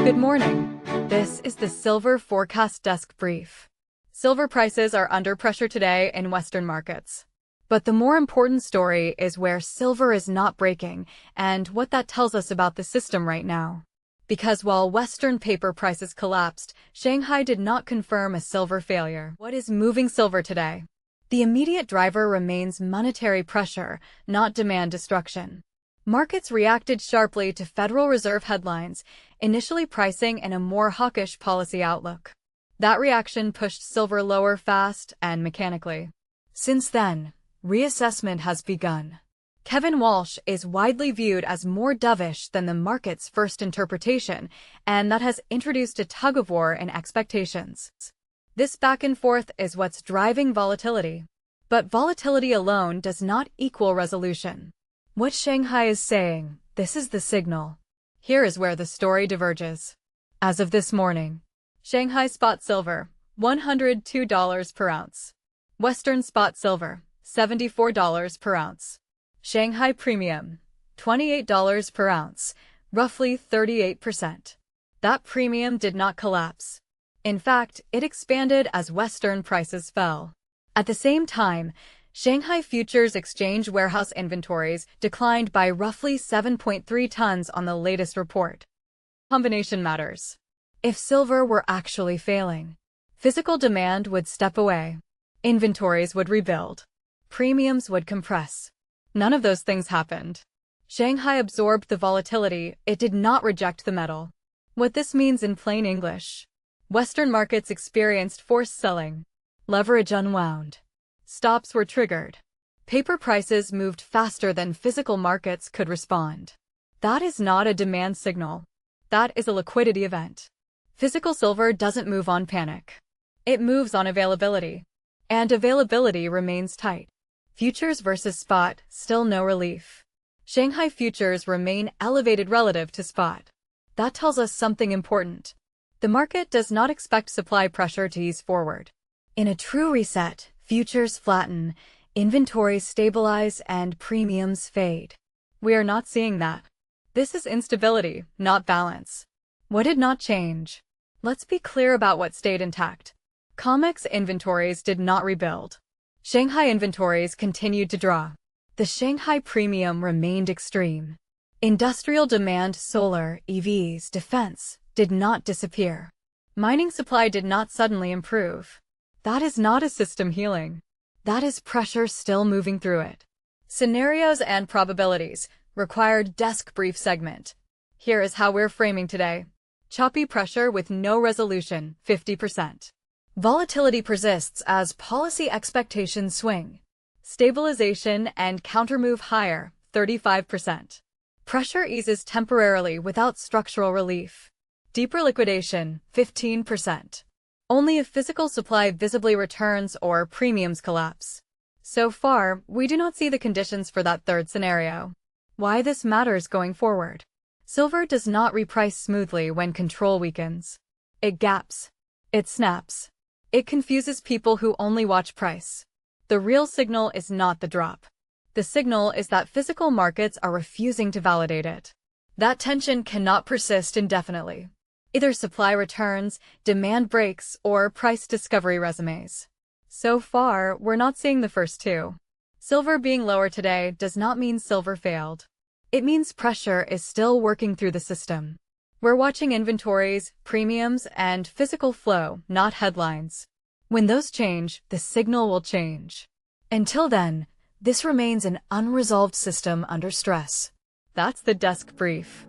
Good morning. This is the Silver Forecast Desk Brief. Silver prices are under pressure today in Western markets. But the more important story is where silver is not breaking and what that tells us about the system right now. Because while Western paper prices collapsed, Shanghai did not confirm a silver failure. What is moving silver today? The immediate driver remains monetary pressure, not demand destruction. Markets reacted sharply to Federal Reserve headlines, initially pricing in a more hawkish policy outlook. That reaction pushed silver lower fast and mechanically. Since then, reassessment has begun. Kevin Walsh is widely viewed as more dovish than the market's first interpretation, and that has introduced a tug-of-war in expectations. This back and forth is what's driving volatility. But volatility alone does not equal resolution. What Shanghai is saying, this is the signal. Here is where the story diverges. As of this morning, Shanghai spot silver, $102 per ounce. Western spot silver, $74 per ounce. Shanghai premium, $28 per ounce, roughly 38%. That premium did not collapse. In fact, it expanded as Western prices fell. At the same time, Shanghai Futures Exchange warehouse inventories declined by roughly 7.3 tons on the latest report. Combination matters. If silver were actually failing, physical demand would step away. Inventories would rebuild. Premiums would compress. None of those things happened. Shanghai absorbed the volatility, it did not reject the metal. What this means in plain English: Western markets experienced forced selling. Leverage unwound. Stops were triggered. Paper prices moved faster than physical markets could respond. That is not a demand signal. That is a liquidity event. Physical silver doesn't move on panic. It moves on availability. And availability remains tight. Futures versus spot, still no relief. Shanghai futures remain elevated relative to spot. That tells us something important. The market does not expect supply pressure to ease forward. In a true reset, futures flatten, inventories stabilize, and premiums fade. We are not seeing that. This is instability, not balance. What did not change? Let's be clear about what stayed intact. Comex inventories did not rebuild. Shanghai inventories continued to draw. The Shanghai premium remained extreme. Industrial demand, solar, EVs, defense, did not disappear. Mining supply did not suddenly improve. That is not a system healing. That is pressure still moving through it. Scenarios and probabilities, required desk brief segment. Here is how we're framing today. Choppy pressure with no resolution, 50%. Volatility persists as policy expectations swing. Stabilization and countermove higher, 35%. Pressure eases temporarily without structural relief. Deeper liquidation, 15%. Only if physical supply visibly returns or premiums collapse. So far, we do not see the conditions for that third scenario. Why this matters going forward. Silver does not reprice smoothly when control weakens. It gaps. It snaps. It confuses people who only watch price. The real signal is not the drop. The signal is that physical markets are refusing to validate it. That tension cannot persist indefinitely. Either supply returns, demand breaks, or price discovery resumes. So far, we're not seeing the first two. Silver being lower today does not mean silver failed. It means pressure is still working through the system. We're watching inventories, premiums, and physical flow, not headlines. When those change, the signal will change. Until then, this remains an unresolved system under stress. That's the desk brief.